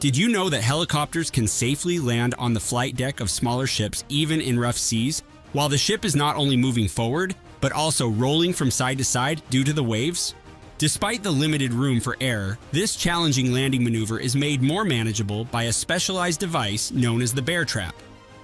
Did you know that helicopters can safely land on the flight deck of smaller ships even in rough seas, while the ship is not only moving forward, but also rolling from side to side due to the waves? Despite the limited room for error, this challenging landing maneuver is made more manageable by a specialized device known as the bear trap.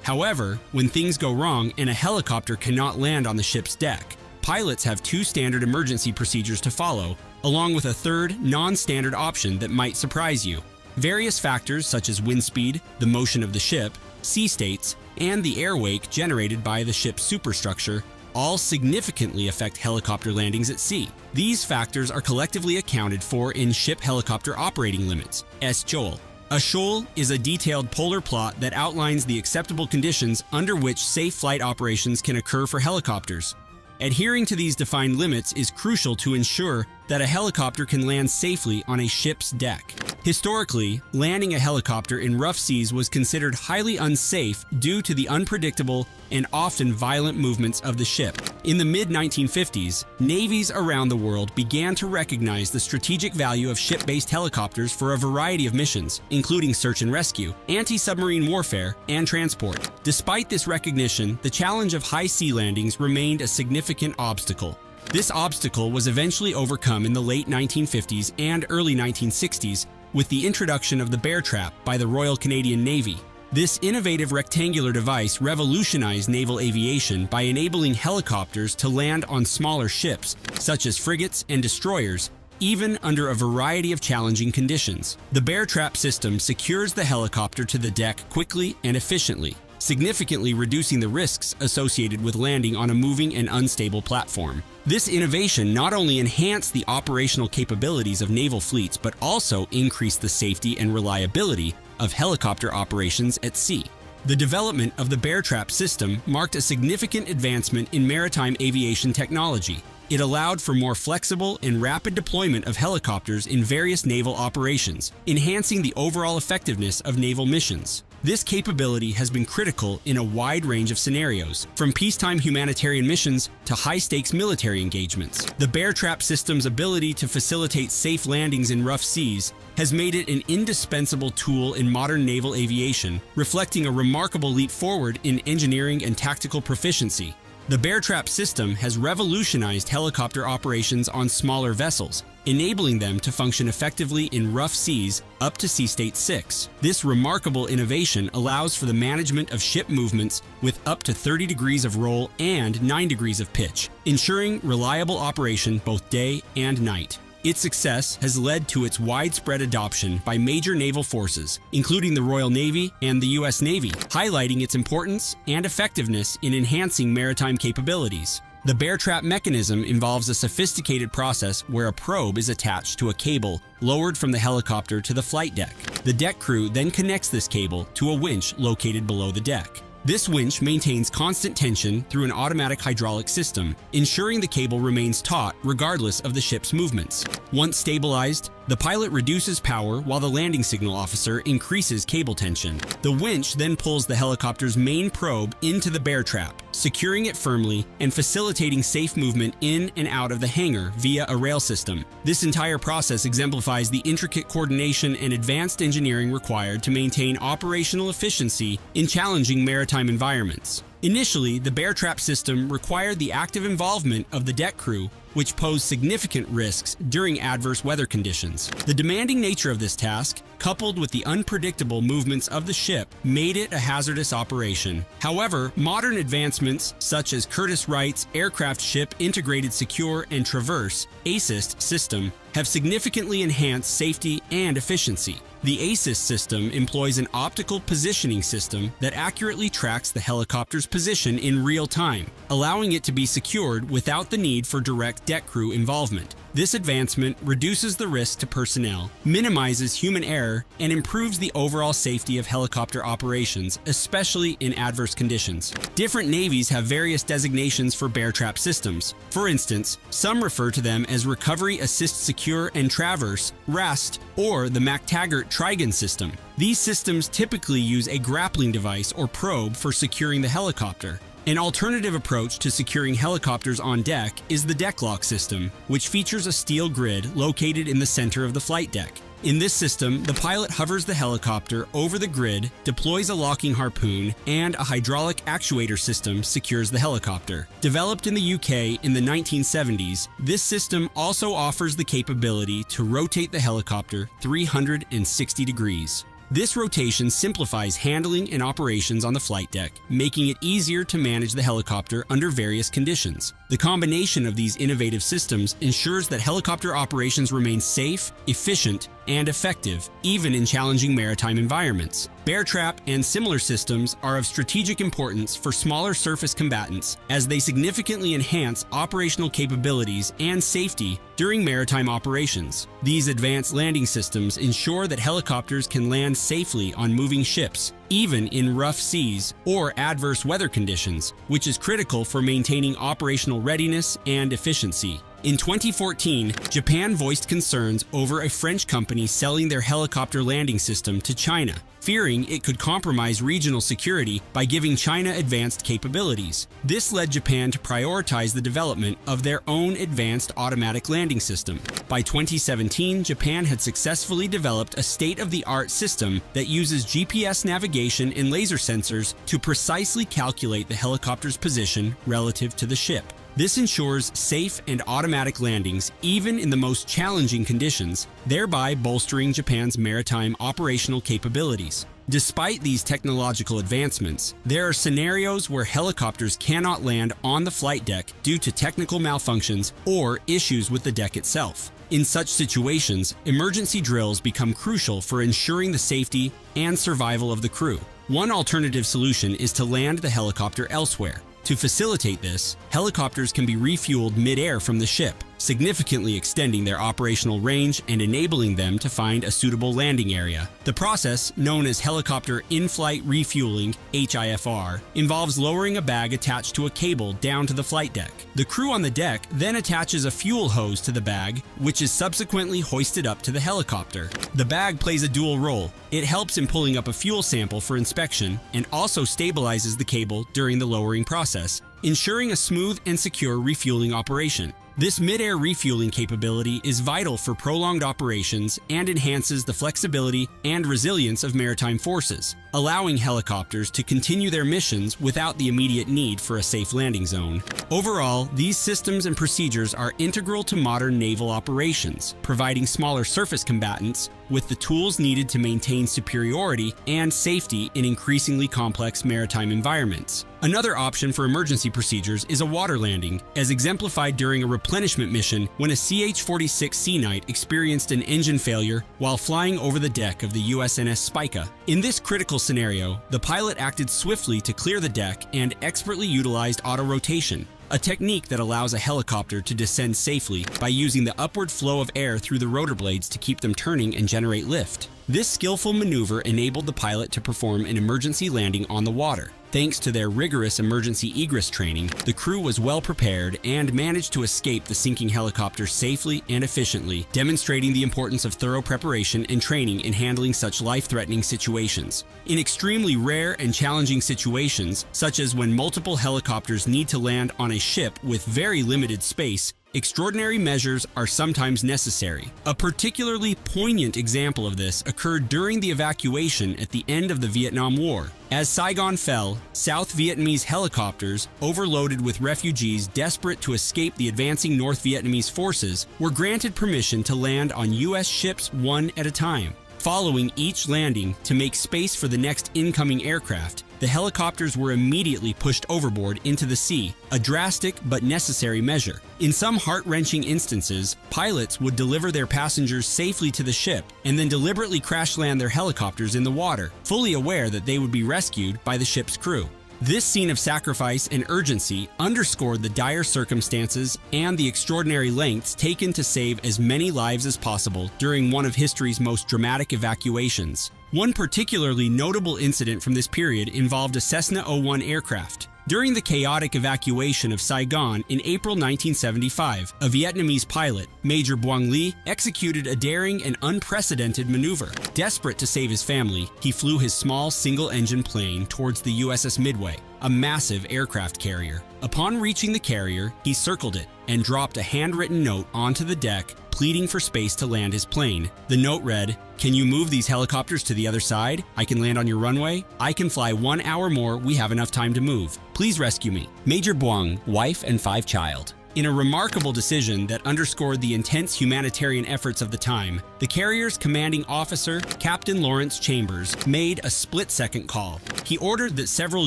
However, when things go wrong and a helicopter cannot land on the ship's deck, pilots have two standard emergency procedures to follow, along with a third, non-standard option that might surprise you. Various factors such as wind speed, the motion of the ship, sea states, and the air wake generated by the ship's superstructure all significantly affect helicopter landings at sea. These factors are collectively accounted for in Ship Helicopter Operating Limits, SHOAL. A shoal is a detailed polar plot that outlines the acceptable conditions under which safe flight operations can occur for helicopters. Adhering to these defined limits is crucial to ensure that a helicopter can land safely on a ship's deck. Historically, landing a helicopter in rough seas was considered highly unsafe due to the unpredictable and often violent movements of the ship. In the mid-1950s, navies around the world began to recognize the strategic value of ship-based helicopters for a variety of missions, including search and rescue, anti-submarine warfare, and transport. Despite this recognition, the challenge of high sea landings remained a significant obstacle. This obstacle was eventually overcome in the late 1950s and early 1960s with the introduction of the bear trap by the Royal Canadian Navy. This innovative rectangular device revolutionized naval aviation by enabling helicopters to land on smaller ships, such as frigates and destroyers, even under a variety of challenging conditions. The bear trap system secures the helicopter to the deck quickly and efficiently, significantly reducing the risks associated with landing on a moving and unstable platform. This innovation not only enhanced the operational capabilities of naval fleets, but also increased the safety and reliability of helicopter operations at sea. The development of the bear trap system marked a significant advancement in maritime aviation technology. It allowed for more flexible and rapid deployment of helicopters in various naval operations, enhancing the overall effectiveness of naval missions. This capability has been critical in a wide range of scenarios, from peacetime humanitarian missions to high-stakes military engagements. The bear trap system's ability to facilitate safe landings in rough seas has made it an indispensable tool in modern naval aviation, reflecting a remarkable leap forward in engineering and tactical proficiency. The bear trap system has revolutionized helicopter operations on smaller vessels, enabling them to function effectively in rough seas up to Sea State 6. This remarkable innovation allows for the management of ship movements with up to 30 degrees of roll and 9 degrees of pitch, ensuring reliable operation both day and night. Its success has led to its widespread adoption by major naval forces, including the Royal Navy and the U.S. Navy, highlighting its importance and effectiveness in enhancing maritime capabilities. The bear trap mechanism involves a sophisticated process where a probe is attached to a cable lowered from the helicopter to the flight deck. The deck crew then connects this cable to a winch located below the deck. This winch maintains constant tension through an automatic hydraulic system, ensuring the cable remains taut regardless of the ship's movements. Once stabilized, the pilot reduces power while the landing signal officer increases cable tension. The winch then pulls the helicopter's main probe into the bear trap, securing it firmly and facilitating safe movement in and out of the hangar via a rail system. This entire process exemplifies the intricate coordination and advanced engineering required to maintain operational efficiency in challenging maritime environments. Initially, the bear trap system required the active involvement of the deck crew, which posed significant risks during adverse weather conditions. The demanding nature of this task, coupled with the unpredictable movements of the ship, made it a hazardous operation. However, modern advancements such as Curtiss-Wright's Aircraft Ship Integrated Secure and Traverse (ASIST) system have significantly enhanced safety and efficiency. The ASIST system employs an optical positioning system that accurately tracks the helicopter's position in real time, allowing it to be secured without the need for direct deck crew involvement. This advancement reduces the risk to personnel, minimizes human error, and improves the overall safety of helicopter operations, especially in adverse conditions. Different navies have various designations for bear trap systems. For instance, some refer to them as Recovery Assist Secure and Traverse, RAST, or the MacTaggart Trigon system. These systems typically use a grappling device or probe for securing the helicopter. An alternative approach to securing helicopters on deck is the deck lock system, which features a steel grid located in the center of the flight deck. In this system, the pilot hovers the helicopter over the grid, deploys a locking harpoon, and a hydraulic actuator system secures the helicopter. Developed in the UK in the 1970s, this system also offers the capability to rotate the helicopter 360 degrees. This rotation simplifies handling and operations on the flight deck, making it easier to manage the helicopter under various conditions. The combination of these innovative systems ensures that helicopter operations remain safe, efficient, and effective, even in challenging maritime environments. Bear trap and similar systems are of strategic importance for smaller surface combatants as they significantly enhance operational capabilities and safety during maritime operations. These advanced landing systems ensure that helicopters can land safely on moving ships, even in rough seas or adverse weather conditions, which is critical for maintaining operational readiness and efficiency. In 2014, Japan voiced concerns over a French company selling their helicopter landing system to China, fearing it could compromise regional security by giving China advanced capabilities. This led Japan to prioritize the development of their own advanced automatic landing system. By 2017, Japan had successfully developed a state-of-the-art system that uses GPS navigation and laser sensors to precisely calculate the helicopter's position relative to the ship. This ensures safe and automatic landings even in the most challenging conditions, thereby bolstering Japan's maritime operational capabilities. Despite these technological advancements, there are scenarios where helicopters cannot land on the flight deck due to technical malfunctions or issues with the deck itself. In such situations, emergency drills become crucial for ensuring the safety and survival of the crew. One alternative solution is to land the helicopter elsewhere. To facilitate this, helicopters can be refueled mid-air from the ship, significantly extending their operational range and enabling them to find a suitable landing area. The process, known as helicopter in-flight refueling (HIFR), involves lowering a bag attached to a cable down to the flight deck. The crew on the deck then attaches a fuel hose to the bag, which is subsequently hoisted up to the helicopter. The bag plays a dual role. It helps in pulling up a fuel sample for inspection and also stabilizes the cable during the lowering process, ensuring a smooth and secure refueling operation. This mid-air refueling capability is vital for prolonged operations and enhances the flexibility and resilience of maritime forces, allowing helicopters to continue their missions without the immediate need for a safe landing zone. Overall, these systems and procedures are integral to modern naval operations, providing smaller surface combatants with the tools needed to maintain superiority and safety in increasingly complex maritime environments. Another option for emergency procedures is a water landing, as exemplified during a replenishment mission when a CH-46 Sea Knight experienced an engine failure while flying over the deck of the USNS Spica. In this critical scenario, the pilot acted swiftly to clear the deck and expertly utilized auto-rotation, a technique that allows a helicopter to descend safely by using the upward flow of air through the rotor blades to keep them turning and generate lift. This skillful maneuver enabled the pilot to perform an emergency landing on the water. Thanks to their rigorous emergency egress training, the crew was well prepared and managed to escape the sinking helicopter safely and efficiently, demonstrating the importance of thorough preparation and training in handling such life-threatening situations. In extremely rare and challenging situations, such as when multiple helicopters need to land on a ship with very limited space, extraordinary measures are sometimes necessary. A particularly poignant example of this occurred during the evacuation at the end of the Vietnam War. As Saigon fell, South Vietnamese helicopters, overloaded with refugees desperate to escape the advancing North Vietnamese forces, were granted permission to land on U.S. ships one at a time. Following each landing, to make space for the next incoming aircraft, the helicopters were immediately pushed overboard into the sea, a drastic but necessary measure. In some heart-wrenching instances, pilots would deliver their passengers safely to the ship and then deliberately crash land their helicopters in the water, fully aware that they would be rescued by the ship's crew. This scene of sacrifice and urgency underscored the dire circumstances and the extraordinary lengths taken to save as many lives as possible during one of history's most dramatic evacuations. One particularly notable incident from this period involved a Cessna 01 aircraft. During the chaotic evacuation of Saigon in April 1975, a Vietnamese pilot, Major Buong Le, executed a daring and unprecedented maneuver. Desperate to save his family, he flew his small single-engine plane towards the USS Midway. a massive aircraft carrier. Upon reaching the carrier, he circled it and dropped a handwritten note onto the deck, pleading for space to land his plane. The note read, "Can you move these helicopters to the other side? I can land on your runway. I can fly 1 hour more. We have enough time to move. Please rescue me." Major Buang, wife and 5 child. In a remarkable decision that underscored the intense humanitarian efforts of the time, the carrier's commanding officer, Captain Lawrence Chambers, made a split-second call. He ordered that several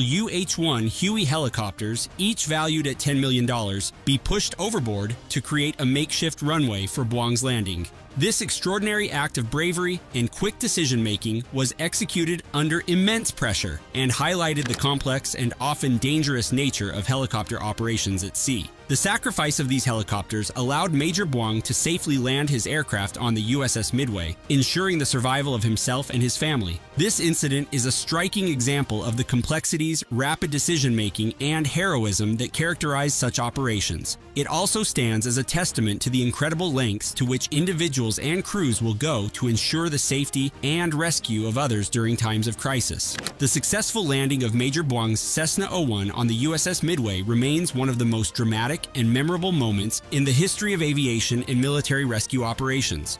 UH-1 Huey helicopters, each valued at $10 million, be pushed overboard to create a makeshift runway for Buang's landing. This extraordinary act of bravery and quick decision-making was executed under immense pressure and highlighted the complex and often dangerous nature of helicopter operations at sea. The sacrifice of these helicopters allowed Major Buang to safely land his aircraft on the USS Midway, ensuring the survival of himself and his family. This incident is a striking example of the complexities, rapid decision-making, and heroism that characterize such operations. It also stands as a testament to the incredible lengths to which individuals and crews will go to ensure the safety and rescue of others during times of crisis. The successful landing of Major Buang's Cessna 01 on the USS Midway remains one of the most dramatic and memorable moments in the history of aviation and military rescue operations.